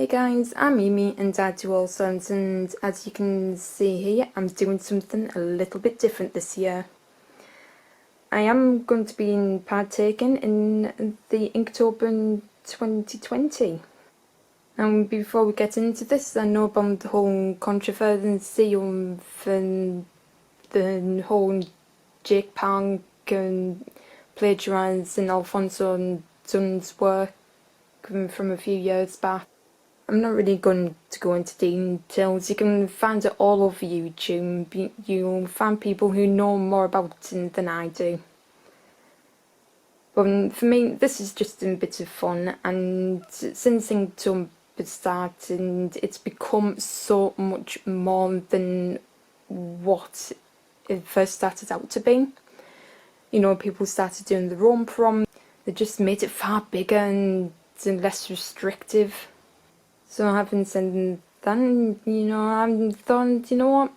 Hey guys, I'm MeeMee and I do Allsorts, and as you can see here, I'm doing something a little bit different this year. I am going to be partaking in the Inktober 2020. And before we get into this, I know about the whole controversy of the whole Jake Park and plagiarising Alfonso Dunn's work from a few years back. I'm not really going to go into details. You can find it all over YouTube. You'll find people who know more about it than I do. But for me, this is just a bit of fun, and since Inktober started, it's become so much more than what it first started out to be. You know, people started doing their own prom. They just made it far bigger and less restrictive. So having said that, I thought, what,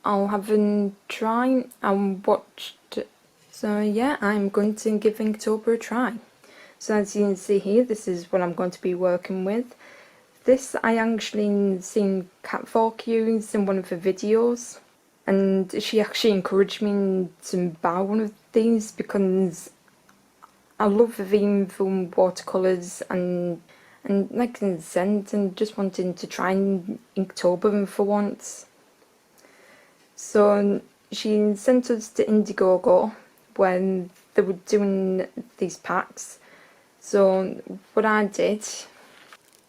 I'll have a try and watch. So yeah, I'm going to give Inktober a try. So as you can see here, this is what I'm going to be working with. This I actually seen Cat Fork use in one of her videos, and she actually encouraged me to buy one of these because I love the theme from watercolours and like scent, and just wanting to try Inktober for once. So she sent us to Indiegogo when they were doing these packs. So what I did,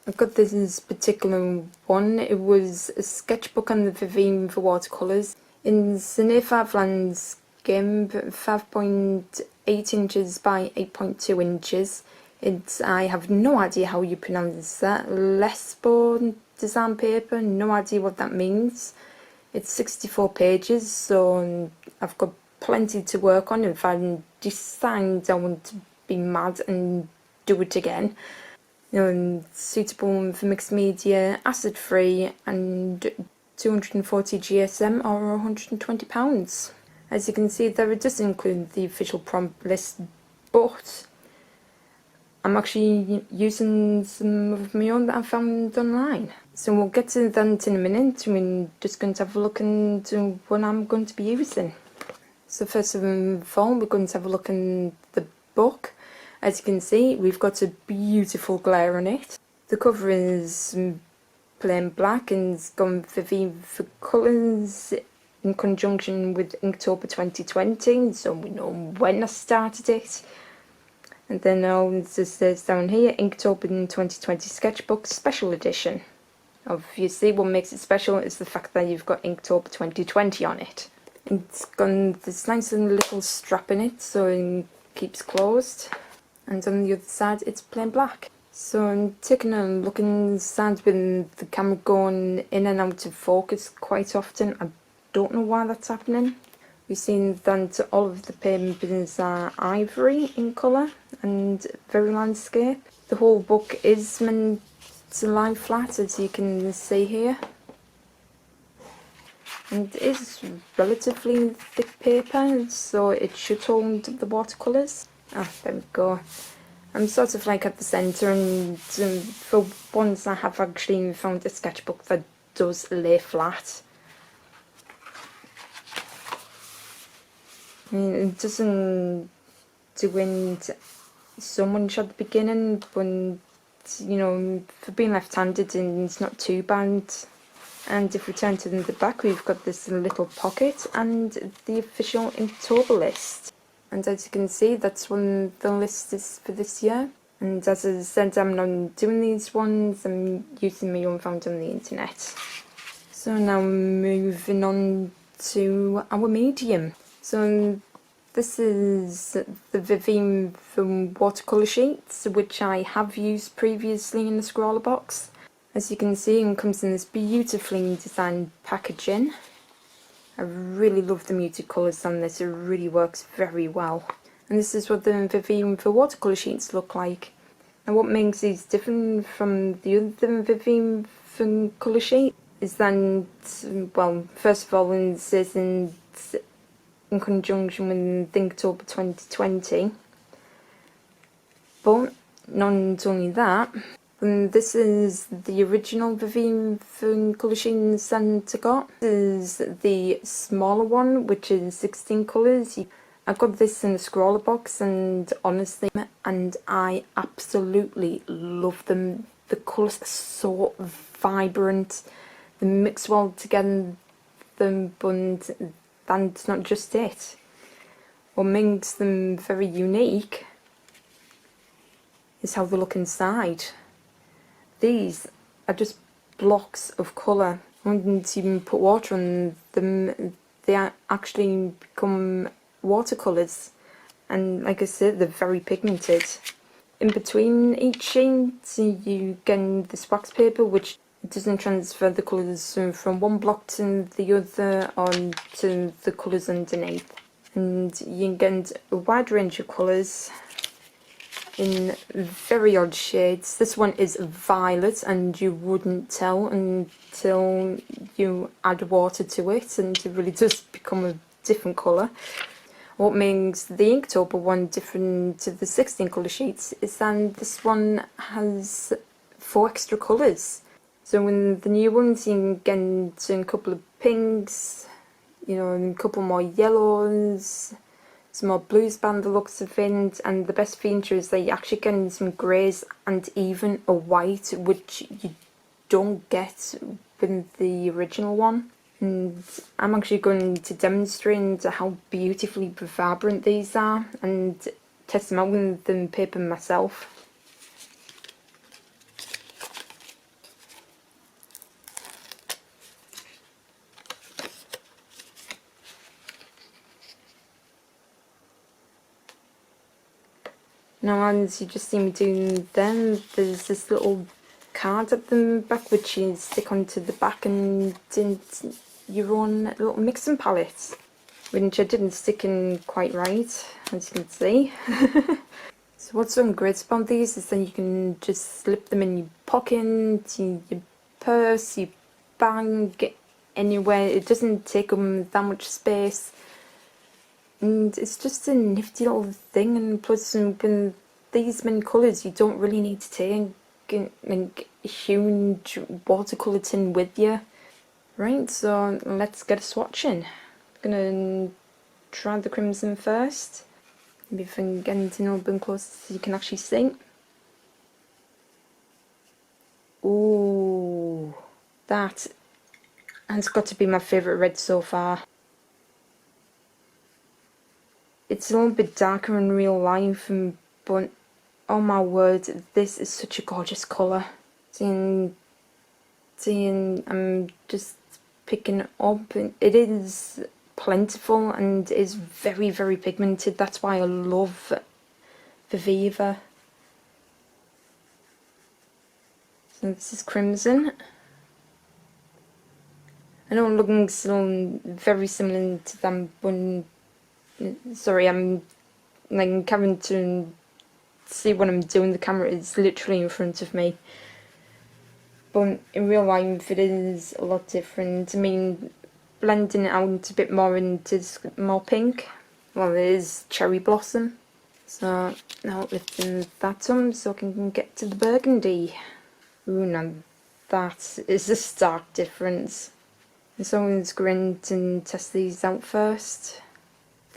I got this particular one. It was a sketchbook on the theme for watercolours in Sine 5 landscape, 5.8 inches by 8.2 inches. I have no idea how you pronounce that. Lesbo design paper, no idea what that means. It's 64 pages, so I've got plenty to work on. If I decide I want to be mad and do it again. Suitable for mixed media, acid free, and 240 GSM or £120. As you can see there, it does include the official prompt list, but I'm actually using some of my own that I found online. So we'll get to that in a minute. We're just going to have a look into what I'm going to be using. So first of all, we're going to have a look in the book. As you can see, we've got a beautiful glare on it. The cover is plain black and it's gone for colours in conjunction with Inktober 2020, so we know when I started it. And then it says down here, Inktober 2020 Sketchbook Special Edition. Obviously, what makes it special is the fact that you've got Inktober 2020 on it. It's got this nice little strap in it, so it keeps closed. And on the other side, it's plain black. So I'm taking a look inside with the camera going in and out of focus quite often. I don't know why that's happening. We've seen that all of the papers are ivory in colour and very landscape. The whole book is meant to lie flat, as you can see here. And it is relatively thick paper, so it should hold the watercolours. Ah, there we go. I'm sort of like at the centre, and for once I have actually found a sketchbook that does lay flat. It doesn't do so much at the beginning, but for being left-handed, it's not too bad. And if we turn to the back, we've got this little pocket and the official Inktober list. And as you can see, that's when the list is for this year. And as I said, I'm not doing these ones, I'm using my own found on the internet. So now moving on to our medium. So this is the theme from watercolour sheets, which I have used previously in the scroller box. As you can see, it comes in this beautifully designed packaging. I really love the muted colours on this, it really works very well. And this is what the theme for watercolour sheets look like. And what makes these different from the other theme for colour sheet is that, well, first of all, it says in conjunction with Inktober 2020. But not only that, And this is the original Vivian from colour sheen Santa got. This is the smaller one, which is 16 colours. I got this in the scroller box, and honestly, I absolutely love them. The colours are so vibrant, they mix well together, but that's not just it. What makes them very unique is how they look inside. These are just blocks of colour. I wouldn't even put water on them. They actually become watercolours, and like I said, they're very pigmented. In between each sheet you get this wax paper, which doesn't transfer the colours from one block to the other onto the colours underneath. And you get a wide range of colours in very odd shades. This one is violet, and you wouldn't tell until you add water to it, and it really does become a different colour. What makes the Inktober one different to the 16 colour sheets is that this one has 4 extra colours. So in the new ones you can get a couple of pinks, you know, and a couple more yellows, some more blues by the looks of it, and the best feature is that you actually get some greys and even a white, which you don't get with the original one. And I'm actually going to demonstrate how beautifully vibrant these are and test them out with the paper myself. Now, as you just see me doing then, there's this little card at the back which you stick onto the back and your own little mixing palette, which I didn't stick in quite right, as you can see. So what's so great about these is that you can just slip them in your pocket, your purse, your bag, anywhere. It doesn't take them that much space. And it's just a nifty little thing, and plus with these many colours you don't really need to take like a huge watercolour tin with you. Right, so let's get a swatching. I'm gonna try the crimson first. Maybe if I can get it in a little bit closer so you can actually see. Ooh, that has got to be my favourite red so far. It's a little bit darker in real life, but oh my word, this is such a gorgeous colour. Seeing, I'm just picking it up, and it is plentiful and is very, very pigmented. That's why I love Viviva. So this is crimson. I know it looks still very similar to them, but sorry, I'm like having to see what I'm doing. The camera is literally in front of me. But in real life it is a lot different. I mean, blending it out a bit more into more pink. Well, it is cherry blossom. So now lifting that up so I can get to the burgundy. Ooh, now that is a stark difference. It's always going to test these out first.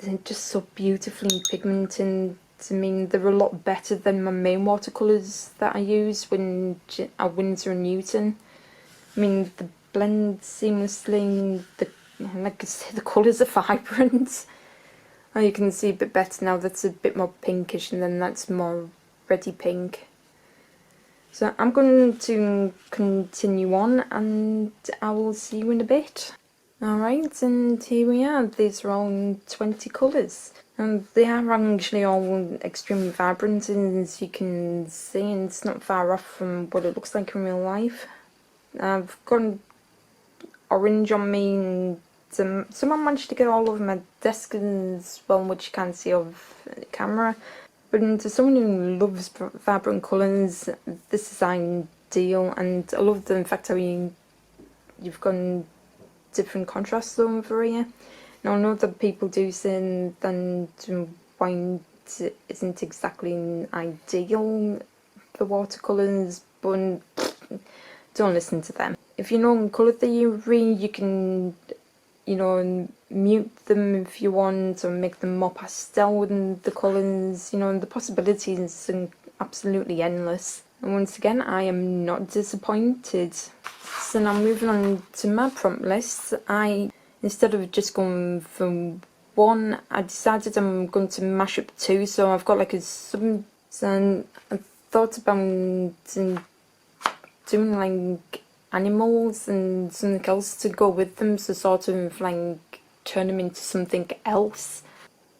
They're just so beautifully pigmented. I mean, they're a lot better than my main watercolours that I use when at Winsor & Newton. I mean, they blend seamlessly. Like I say, the colours are vibrant. Oh, you can see a bit better now. That's a bit more pinkish, and then that's more reddy pink. So I'm going to continue on, and I will see you in a bit. Alright, and here we are. These are all 20 colours. And they are actually all extremely vibrant, and as you can see, and it's not far off from what it looks like in real life. I've got orange on me, and someone managed to get all over my desk as well, which you can't see off the camera. But to someone who loves vibrant colours, this is ideal, and I love the fact how you've got different contrasts over here. Now, I know that people do say that white isn't exactly ideal for watercolours, but don't listen to them. If you know colour theory, you can, you know, mute them if you want, or make them more pastel in the colours, you know, and the possibilities are absolutely endless. And once again, I am not disappointed. So now moving on to my prompt list, instead of just going for one, I decided I'm going to mash up two, so I've got like a and I thought about doing like animals and something else to go with them, so sort of like turn them into something else.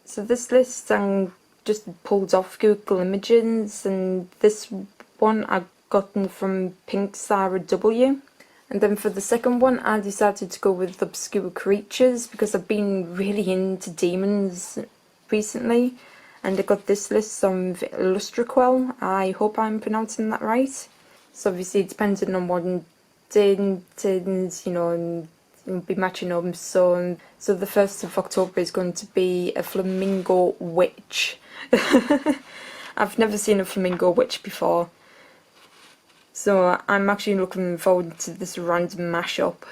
So this list I just pulled off Google Images, and this one I gotten from Pink Sarah W. And then for the second one, I decided to go with obscure creatures because I've been really into demons recently, and I got this list on Illustraquel. I hope I'm pronouncing that right. So obviously depending on what did, you know, and you'll be matching them. So the 1st of October is going to be a flamingo witch. I've never seen a flamingo witch before, so I'm actually looking forward to this random mashup.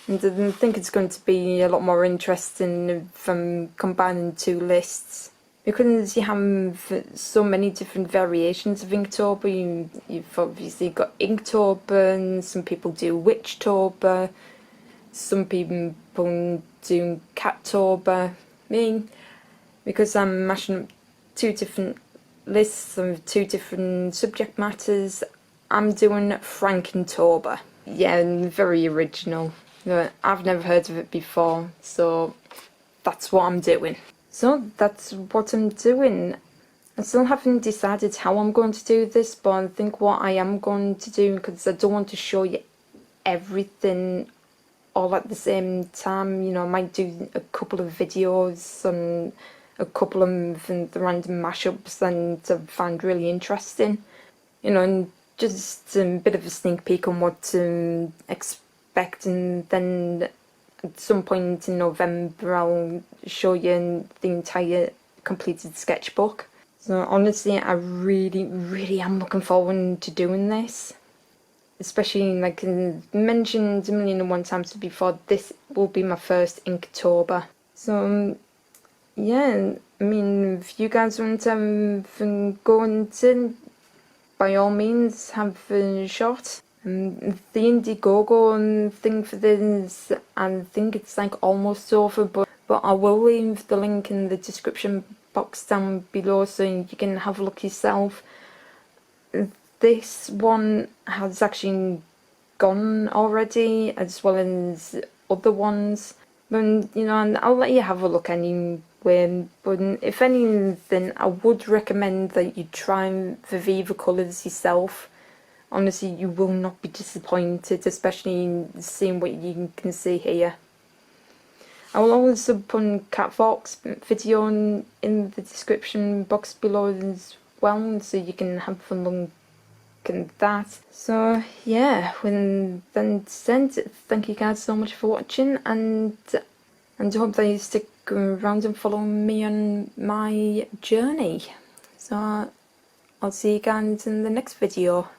And I think it's going to be a lot more interesting if I'm combining two lists, because you have so many different variations of Inktober. You've obviously got Inktober, and some people do Witchtober, some people do Cattober. Me, because I'm mashing up two different lists of two different subject matters, I'm doing Frankentober. Yeah, very original. I've never heard of it before, so that's what I'm doing. So that's what I'm doing. I still haven't decided how I'm going to do this, but I think what I am going to do, because I don't want to show you everything all at the same time, you know, I might do a couple of videos on a couple of the random mashups and I find really interesting, you know, and just a bit of a sneak peek on what to expect. And then at some point in November I'll show you the entire completed sketchbook. So honestly, I really am looking forward to doing this. Especially, like I mentioned a million and one times before, this will be my first Inktober. So yeah, I mean, if you guys want to go into, by all means, have a shot. The Indiegogo thing for this, I think it's like almost over, but I will leave the link in the description box down below so you can have a look yourself. This one has actually gone already, as well as other ones. But, you know, and I'll let you have a look anyway. But if anything, I would recommend that you try the Viva colours yourself. Honestly, you will not be disappointed, especially seeing what you can see here. I will also put Catwalk's video in the description box below as well, so you can have a look at that. So yeah, when then said, thank you guys so much for watching, and I hope that you stick around and follow me on my journey. So I'll see you guys in the next video.